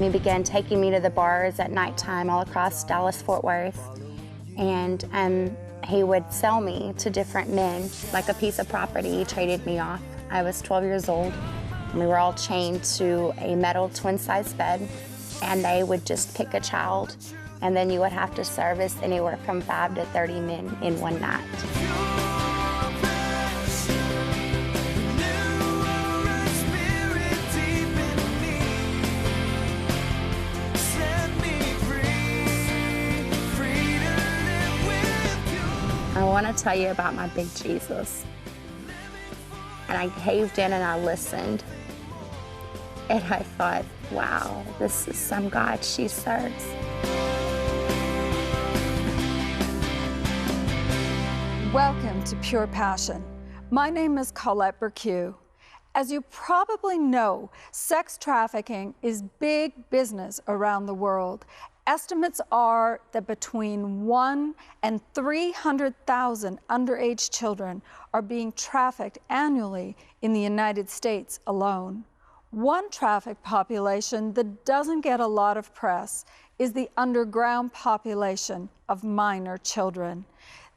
He began taking me to the bars at nighttime all across Dallas-Fort Worth, and he would sell me to different men like a piece of property. He traded me off. I was 12 years old, and we were all chained to a metal twin-size bed, and they would just pick a child, and then you would have to service anywhere from 5 to 30 men in one night. I want to tell you about my big Jesus. And I caved in and I listened. And I thought, wow, this is some God she serves. Welcome to Pure Passion. My name is Colette Burque. As you probably know, sex trafficking is big business around the world. Estimates are that between 1 and 300,000 underage children are being trafficked annually in the United States alone. One trafficked population that doesn't get a lot of press is the underground population of minor children.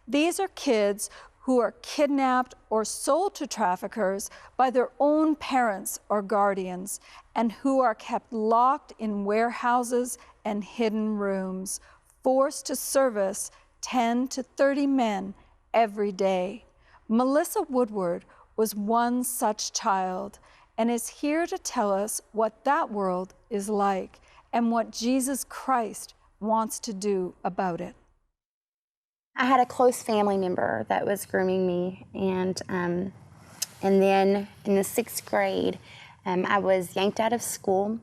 These are kids who are kidnapped or sold to traffickers by their own parents or guardians, and who are kept locked in warehouses and hidden rooms, forced to service 10 to 30 men every day. Melissa Woodward was one such child and is here to tell us what that world is like and what Jesus Christ wants to do about it. I had a close family member that was grooming me, and then in the 6th grade, I was yanked out of school,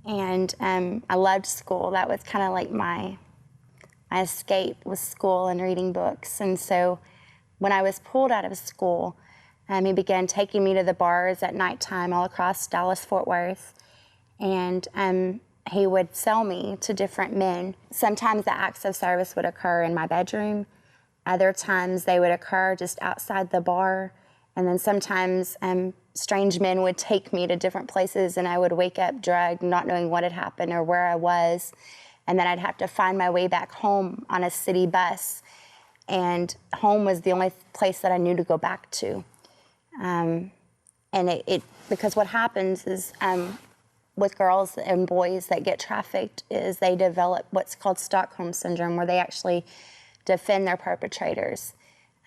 and I loved school. That was kind of like my escape, was school and reading books. And so when I was pulled out of school, he began taking me to the bars at nighttime all across Dallas-Fort Worth, and he would sell me to different men. Sometimes the acts of service would occur in my bedroom. Other times they would occur just outside the bar. And then sometimes strange men would take me to different places, and I would wake up drugged, not knowing what had happened or where I was. And then I'd have to find my way back home on a city bus. And home was the only place that I knew to go back to. Because what happens is, with girls and boys that get trafficked, is they develop what's called Stockholm Syndrome, where they actually defend their perpetrators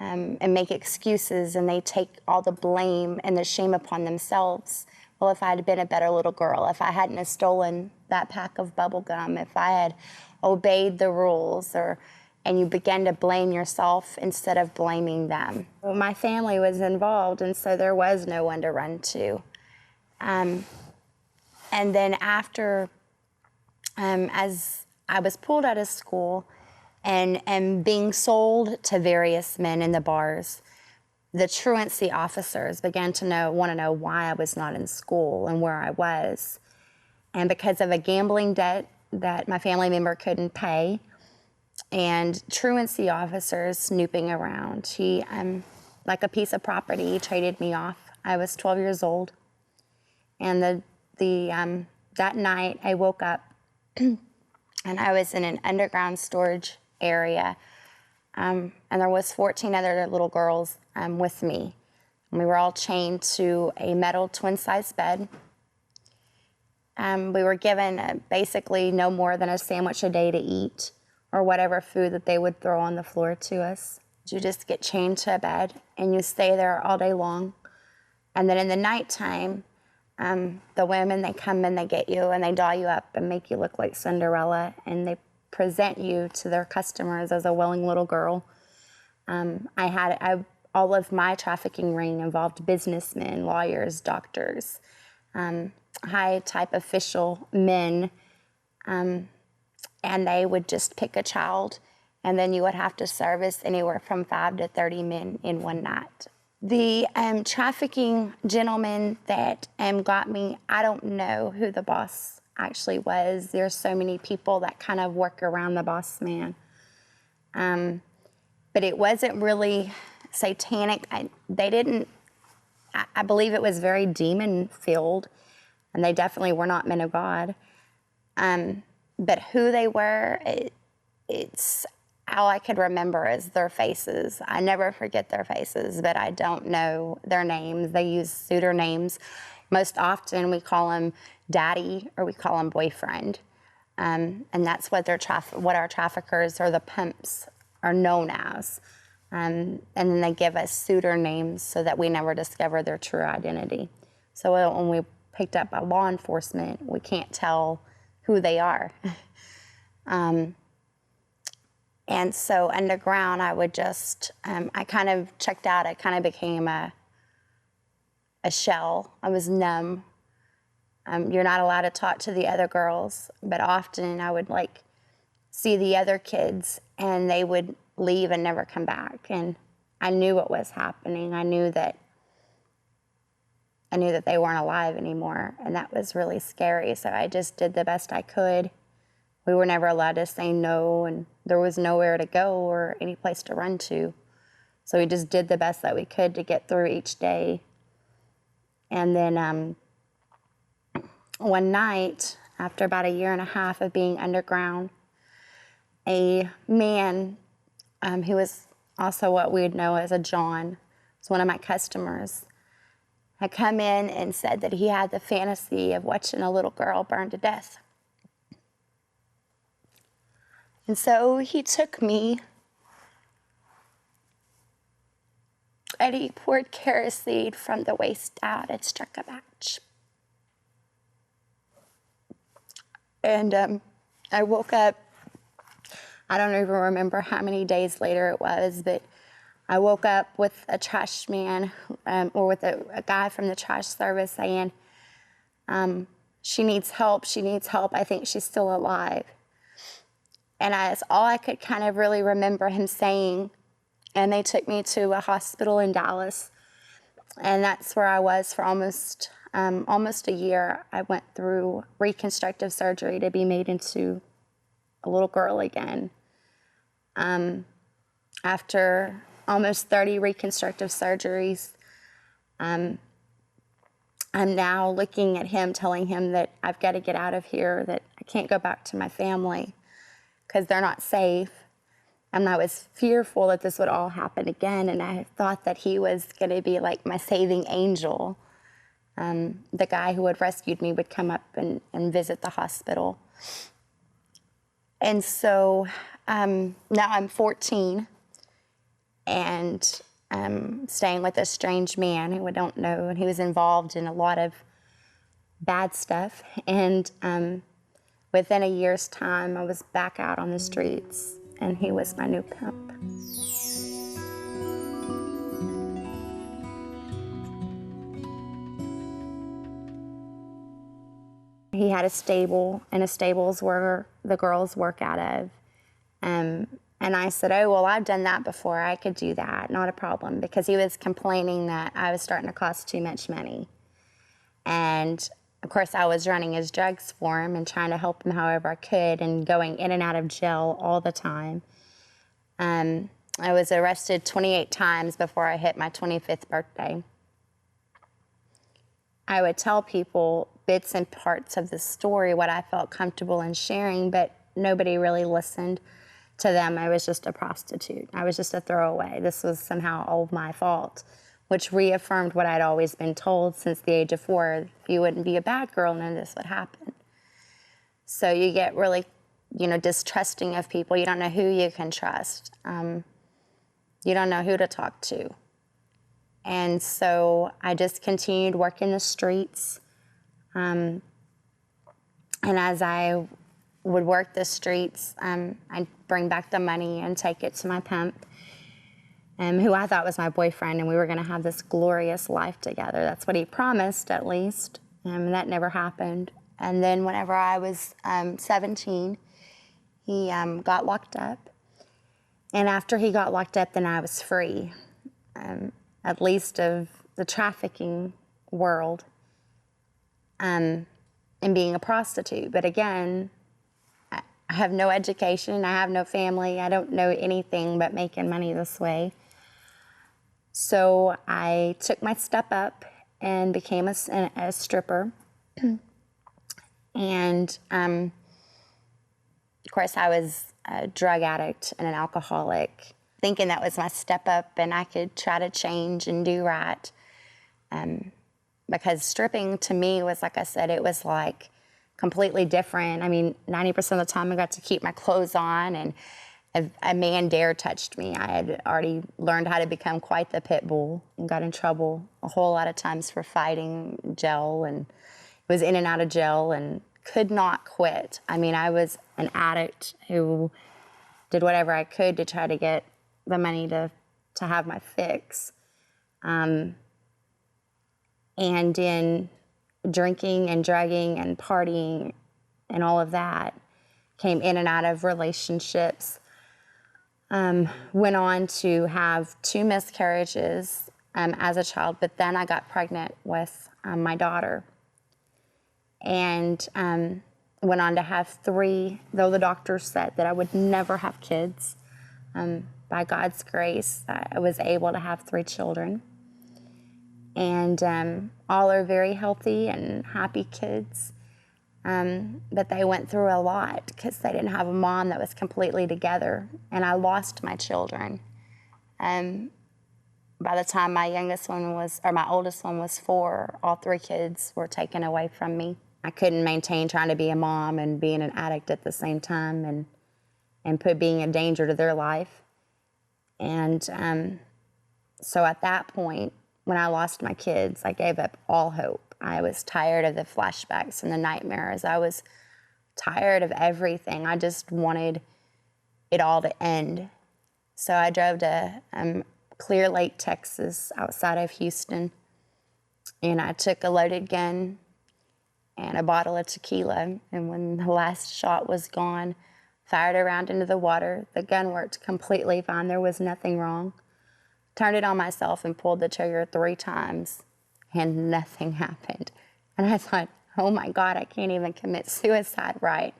and make excuses, and they take all the blame and the shame upon themselves. Well, if I had been a better little girl, if I hadn't have stolen that pack of bubble gum, if I had obeyed the rules, and you begin to blame yourself instead of blaming them. Well, my family was involved, and so there was no one to run to. And then after, as I was pulled out of school and being sold to various men in the bars, the truancy officers began to want to know why I was not in school and where I was. And because of a gambling debt that my family member couldn't pay, and truancy officers snooping around, he, like a piece of property, he traded me off. I was 12 years old. And that night I woke up and I was in an underground storage area, and there was 14 other little girls with me. And we were all chained to a metal twin-size bed. We were given basically no more than a sandwich a day to eat, or whatever food that they would throw on the floor to us. You just get chained to a bed and you stay there all day long. And then in the nighttime, the women, they come and they get you and they doll you up and make you look like Cinderella, and they present you to their customers as a willing little girl. All of my trafficking ring involved businessmen, lawyers, doctors, high-type official men, and they would just pick a child, and then you would have to service anywhere from 5 to 30 men in one night. The trafficking gentleman that got me, I don't know who the boss actually was. There's so many people that kind of work around the boss man. But it wasn't really satanic. I believe it was very demon-filled. and they definitely were not men of God. But who they were, it's all I could remember is their faces. I never forget their faces, but I don't know their names. They use suitor names. Most often we call them daddy or we call them boyfriend. And that's what what our traffickers or the pimps are known as. And then they give us suitor names so that we never discover their true identity. So when we picked up by law enforcement, we can't tell who they are. And so underground, I would just, I kind of checked out. I kind of became a shell. I was numb. You're not allowed to talk to the other girls, but often I would like see the other kids and they would leave and never come back. And I knew what was happening. I knew that they weren't alive anymore, and that was really scary. So I just did the best I could. We were never allowed to say no, and there was nowhere to go or any place to run to. So we just did the best that we could to get through each day. And then one night, after about 1.5 years of being underground, a man who was also what we'd know as a John, was one of my customers, had come in and said that he had the fantasy of watching a little girl burn to death. And so he took me and he poured kerosene from the waist down and struck a match. And I woke up, I don't even remember how many days later it was, but I woke up with a trash man or with a guy from the trash service saying, she needs help, I think she's still alive. And that's all I could kind of really remember him saying. And they took me to a hospital in Dallas. And that's where I was for almost a year. I went through reconstructive surgery to be made into a little girl again. After almost 30 reconstructive surgeries, I'm now looking at him, telling him that I've got to get out of here, that I can't go back to my family because they're not safe. And I was fearful that this would all happen again, and I thought that he was going to be like my saving angel. The guy who had rescued me would come up and visit the hospital. And so now I'm 14 and staying with a strange man who I don't know, and he was involved in a lot of bad stuff. And within a year's time, I was back out on the streets, and he was my new pimp. He had a stable, and a stable's where the girls work out of. And I said, oh, well, I've done that before. I could do that, not a problem, because he was complaining that I was starting to cost too much money. And of course, I was running his drugs for him and trying to help him however I could and going in and out of jail all the time. I was arrested 28 times before I hit my 25th birthday. I would tell people bits and parts of the story, what I felt comfortable in sharing, but nobody really listened to them. I was just a prostitute. I was just a throwaway. This was somehow all my fault, which reaffirmed what I'd always been told since the age of 4. If you wouldn't be a bad girl, none of this would happen. So you get really, distrusting of people. You don't know who you can trust. You don't know who to talk to. And so I just continued working the streets. And as I would work the streets, I'd bring back the money and take it to my pimp, who I thought was my boyfriend, and we were gonna have this glorious life together. That's what he promised, at least, and that never happened. And then whenever I was 17, he got locked up. And after he got locked up, then I was free, at least of the trafficking world, and being a prostitute. But again, I have no education, I have no family, I don't know anything but making money this way. So I took my step up and became a stripper. And of course, I was a drug addict and an alcoholic, thinking that was my step up and I could try to change and do right. Because stripping to me was, like I said, it was like completely different. I mean, 90% of the time I got to keep my clothes on, and if a man dare touched me, I had already learned how to become quite the pit bull and got in trouble a whole lot of times for fighting jail, and was in and out of jail and could not quit. I mean, I was an addict who did whatever I could to try to get the money to have my fix. And in drinking and drugging and partying and all of that, came in and out of relationships. Went on to have 2 miscarriages as a child, but then I got pregnant with my daughter. And went on to have 3, though the doctor said that I would never have kids. By God's grace, I was able to have 3 children. And all are very healthy and happy kids. But they went through a lot because they didn't have a mom that was completely together. And I lost my children. By the time my oldest one was 4, all 3 kids were taken away from me. I couldn't maintain trying to be a mom and being an addict at the same time, and being a danger to their life. And so at that point, when I lost my kids, I gave up all hope. I was tired of the flashbacks and the nightmares. I was tired of everything. I just wanted it all to end. So I drove to Clear Lake, Texas, outside of Houston, and I took a loaded gun and a bottle of tequila, and when the last shot was gone, fired a round into the water. The gun worked completely fine. There was nothing wrong. Turned it on myself and pulled the trigger 3 times, and nothing happened. And I thought, oh my God, I can't even commit suicide right.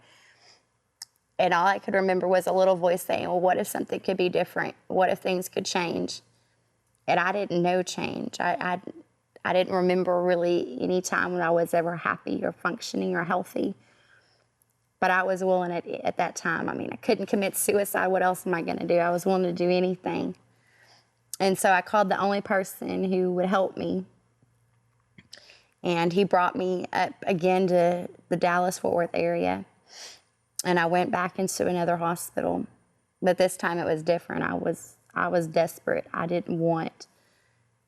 And all I could remember was a little voice saying, well, what if something could be different? What if things could change? And I didn't know change. I didn't remember really any time when I was ever happy or functioning or healthy. But I was willing at that time. I mean, I couldn't commit suicide. What else am I going to do? I was willing to do anything. And so I called the only person who would help me. And he brought me up again to the Dallas-Fort Worth area. And I went back into another hospital. But this time it was different. I was desperate. I didn't want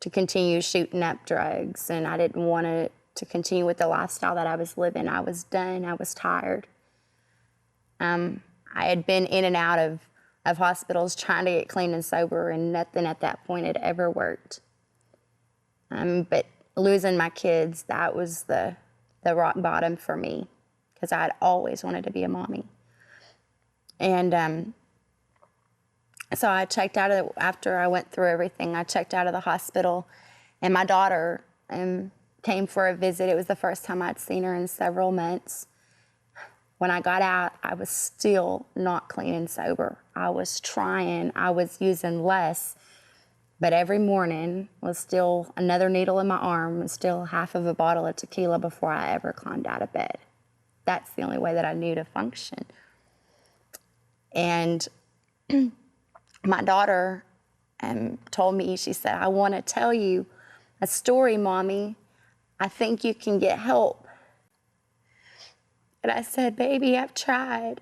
to continue shooting up drugs, and I didn't want to continue with the lifestyle that I was living. I was done. I was tired. I had been in and out of hospitals trying to get clean and sober, and nothing at that point had ever worked. But losing my kids, that was the rock bottom for me, because I had always wanted to be a mommy. And so I checked out after I went through everything, I checked out of the hospital, and my daughter came for a visit. It was the first time I'd seen her in several months. When I got out, I was still not clean and sober. I was trying, I was using less, but every morning was still another needle in my arm and still half of a bottle of tequila before I ever climbed out of bed. That's the only way that I knew to function. And my daughter told me, she said, I want to tell you a story, Mommy. I think you can get help. And I said, baby, I've tried.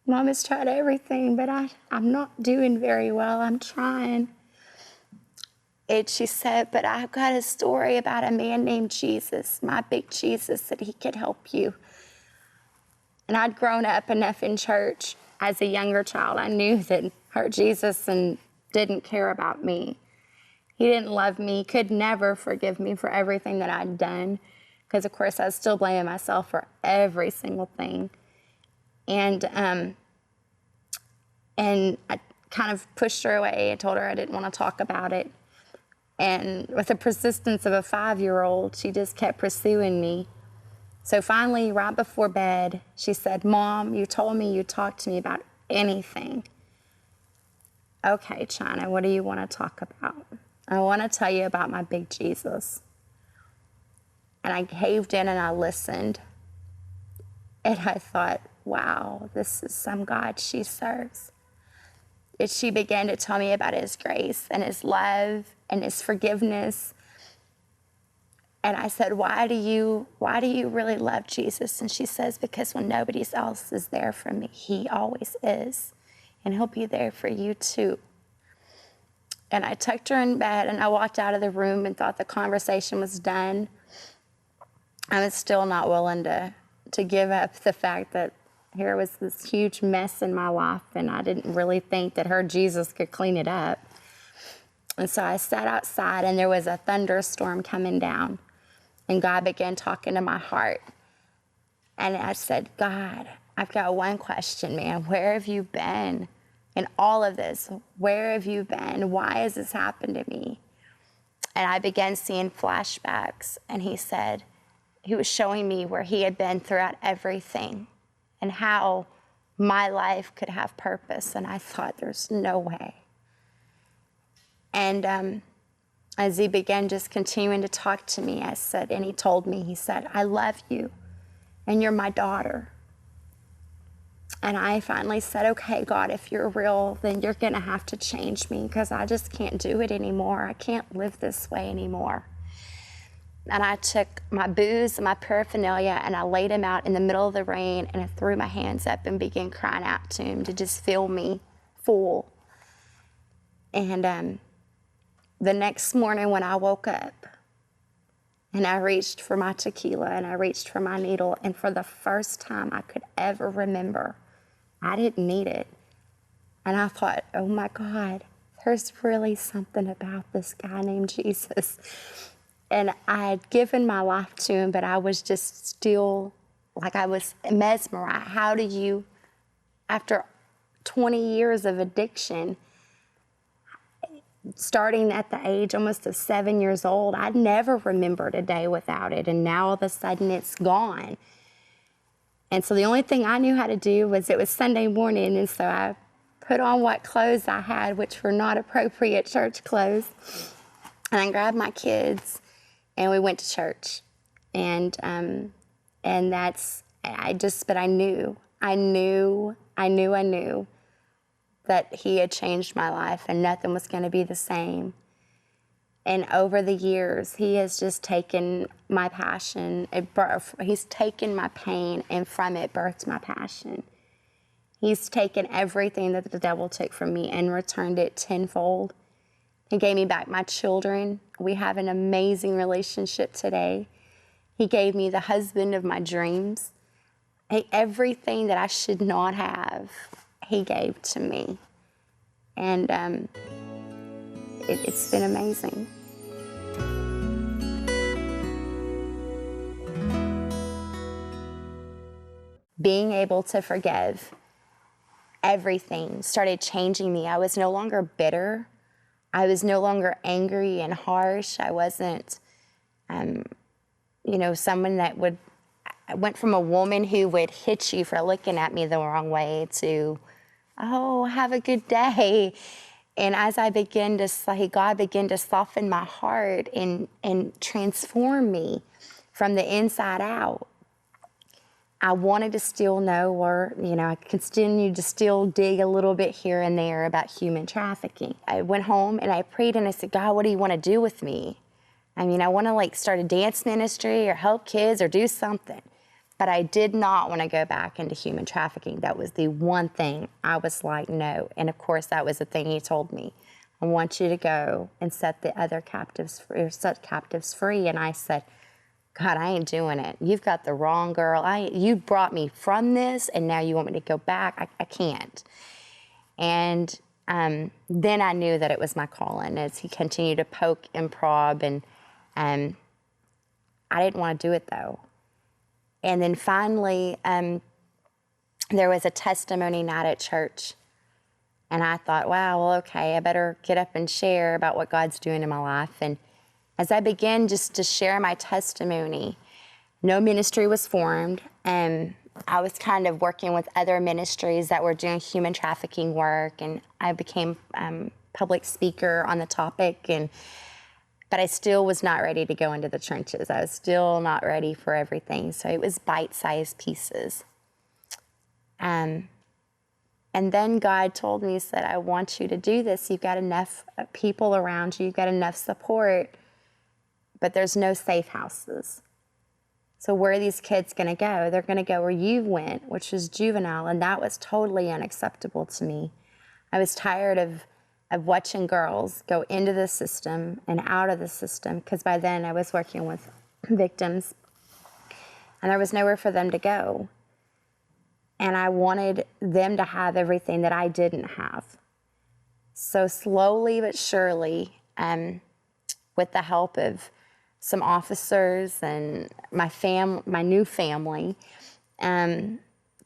Mom has tried everything, but I'm not doing very well. I'm trying. And she said, but I've got a story about a man named Jesus, my big Jesus, that he could help you. And I'd grown up enough in church as a younger child. I knew that her Jesus didn't care about me. He didn't love me, could never forgive me for everything that I'd done. Because, of course, I was still blaming myself for every single thing. And I kind of pushed her away. I told her I didn't want to talk about it. And with the persistence of a 5-year-old, she just kept pursuing me. So finally, right before bed, she said, Mom, you told me you'd talk to me about anything. Okay, China, what do you want to talk about? I want to tell you about my big Jesus. And I caved in and I listened. And I thought, wow, this is some God she serves. And she began to tell me about his grace and his love and his forgiveness. And I said, why do you really love Jesus? And she says, because when nobody else is there for me, he always is. And he'll be there for you too. And I tucked her in bed and I walked out of the room and thought the conversation was done. I was still not willing to give up the fact that here was this huge mess in my life, and I didn't really think that her Jesus could clean it up. And so I sat outside, and there was a thunderstorm coming down, and God began talking to my heart. And I said, God, I've got one question, man. Where have you been in all of this? Where have you been? Why has this happened to me? And I began seeing flashbacks, and he was showing me where he had been throughout everything and how my life could have purpose. And I thought, there's no way. And as he began just continuing to talk to me, and he told me, he said, I love you and you're my daughter. And I finally said, okay, God, if you're real, then you're gonna have to change me because I just can't do it anymore. I can't live this way anymore. And I took my booze and my paraphernalia and I laid him out in the middle of the rain, and I threw my hands up and began crying out to him to just fill me full. And the next morning when I woke up and I reached for my tequila and I reached for my needle, and for the first time I could ever remember, I didn't need it. And I thought, oh my God, there's really something about this guy named Jesus. And I had given my life to him, but I was just still, like I was mesmerized. How do you, after 20 years of addiction, starting at the age almost of 7 years old, I never remembered a day without it. And now all of a sudden it's gone. And so the only thing I knew how to do was, it was Sunday morning, and so I put on what clothes I had, which were not appropriate church clothes. And I grabbed my kids and we went to church. And but I knew that he had changed my life and nothing was gonna be the same. And over the years, he has just taken my passion, he's taken my pain, and from it birthed my passion. He's taken everything that the devil took from me and returned it tenfold. He gave me back my children. We have an amazing relationship today. He gave me the husband of my dreams. Everything that I should not have, he gave to me. And it's been amazing. Being able to forgive everything started changing me. I was no longer bitter. I was no longer angry and harsh. I wasn't, someone that I went from a woman who would hit you for looking at me the wrong way to, oh, have a good day. And as I began to, God began to soften my heart and transform me from the inside out. I wanted to still know, or, I continued to still dig a little bit here and there about human trafficking. I went home and I prayed and I said, God, what do you want to do with me? I want to start a dance ministry or help kids or do something. But I did not want to go back into human trafficking. That was the one thing I was like, no. And of course, that was the thing he told me. I want you to go and set the other captives free, or set captives free. And I said, God, I ain't doing it. You've got the wrong girl. You brought me from this, and now you want me to go back? I can't. And then I knew that it was my calling as he continued to poke and probe, and I didn't want to do it, though. And then finally, there was a testimony night at church. And I thought, wow, well, okay, I better get up and share about what God's doing in my life. And as I began just to share my testimony, no ministry was formed. And I was kind of working with other ministries that were doing human trafficking work. And I became public speaker on the topic. And but I still was not ready to go into the trenches. I was still not ready for everything. So it was bite-sized pieces. And then God told me, he said, I want you to do this. You've got enough people around you. You've got enough support, but there's no safe houses. So where are these kids going to go? They're going to go where you went, which was juvenile, and that was totally unacceptable to me. I was tired of watching girls go into the system and out of the system, because by then I was working with victims, and there was nowhere for them to go. And I wanted them to have everything that I didn't have. So slowly but surely, with the help of some officers and my new family,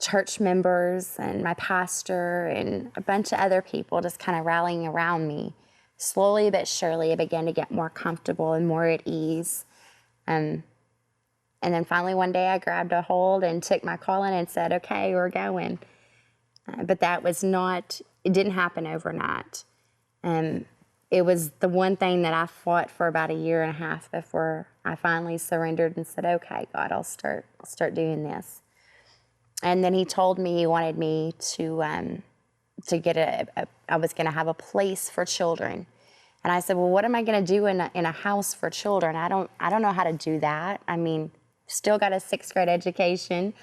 church members and my pastor and a bunch of other people just kind of rallying around me, slowly but surely I began to get more comfortable and more at ease. And then finally one day I grabbed a hold and took my calling and said, okay, we're going. But that was not, it didn't happen overnight. It was the one thing that I fought for about 1.5 years before I finally surrendered and said, okay, God, I'll start doing this. And then he told me he wanted me to get I was going to have a place for children. And I said, well, what am I going to do in a house for children? I don't know how to do that. I mean, still got a 6th grade education.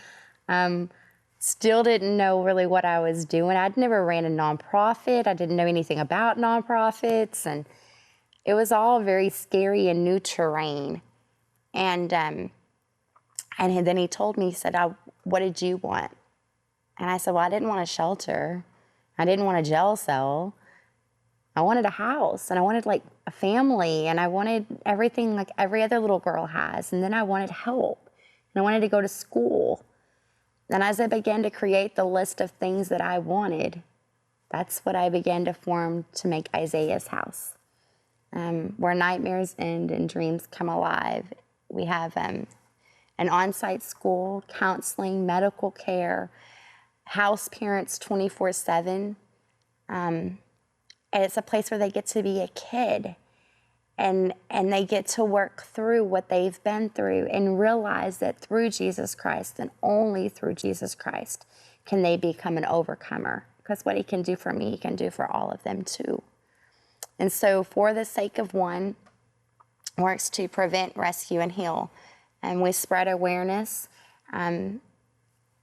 Still didn't know really what I was doing. I'd never ran a nonprofit. I didn't know anything about nonprofits. And it was all very scary and new terrain. And then he told me, he said, what did you want? And I said, well, I didn't want a shelter. I didn't want a jail cell. I wanted a house, and I wanted like a family, and I wanted everything like every other little girl has. And then I wanted help, and I wanted to go to school. And as I began to create the list of things that I wanted, that's what I began to form to make Isaiah's house, where nightmares end and dreams come alive. We have an on-site school, counseling, medical care, house parents 24/7. And it's a place where they get to be a kid, and they get to work through what they've been through and realize that through Jesus Christ and only through Jesus Christ can they become an overcomer, because what he can do for me, he can do for all of them too. And so for the sake of one, works to prevent, rescue, and heal. And we spread awareness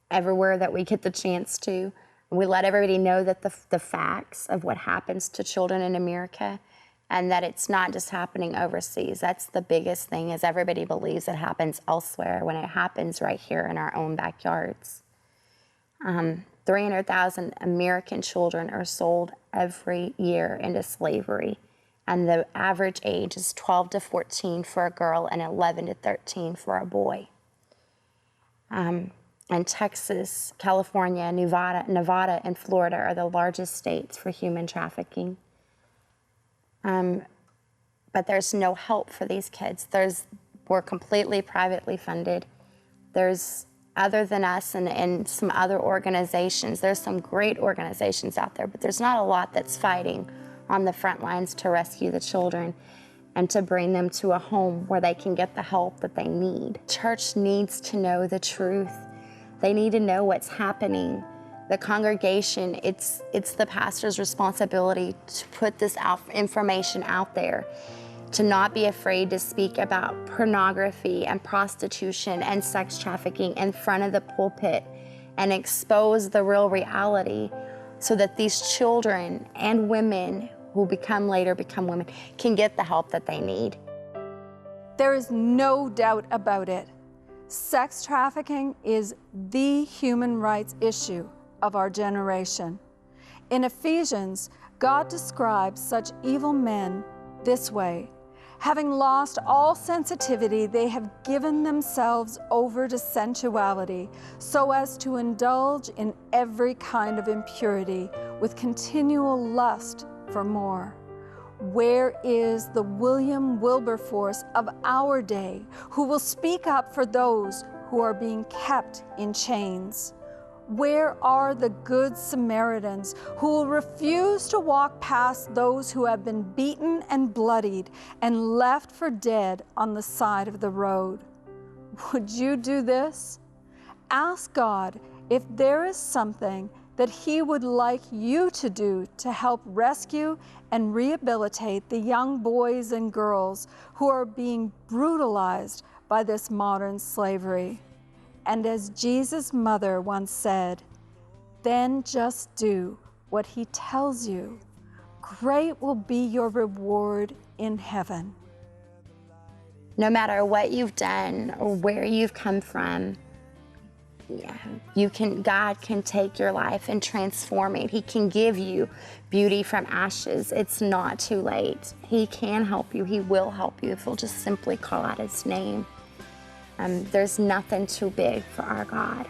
everywhere that we get the chance to. We let everybody know that the facts of what happens to children in America, and that it's not just happening overseas. That's the biggest thing, is everybody believes it happens elsewhere when it happens right here in our own backyards. 300,000 American children are sold every year into slavery, and the average age is 12 to 14 for a girl and 11 to 13 for a boy. And Texas, California, Nevada, and Florida are the largest states for human trafficking. But there's no help for these kids. We're completely privately funded. There's, other than us and some other organizations, there's some great organizations out there, but there's not a lot that's fighting on the front lines to rescue the children and to bring them to a home where they can get the help that they need. Church needs to know the truth. They need to know what's happening. The congregation, it's the pastor's responsibility to put this information out there, to not be afraid to speak about pornography and prostitution and sex trafficking in front of the pulpit and expose the real reality, so that these children and women who later become women can get the help that they need. There is no doubt about it. Sex trafficking is the human rights issue of our generation. In Ephesians, God describes such evil men this way: having lost all sensitivity, they have given themselves over to sensuality, so as to indulge in every kind of impurity, with continual lust for more. Where is the William Wilberforce of our day, who will speak up for those who are being kept in chains? Where are the good Samaritans who will refuse to walk past those who have been beaten and bloodied and left for dead on the side of the road? Would you do this? Ask God if there is something that He would like you to do to help rescue and rehabilitate the young boys and girls who are being brutalized by this modern slavery. And as Jesus' mother once said, then just do what He tells you. Great will be your reward in heaven. No matter what you've done or where you've come from, God can take your life and transform it. He can give you beauty from ashes. It's not too late. He can help you. He will help you if you'll just simply call out His name. There's nothing too big for our God.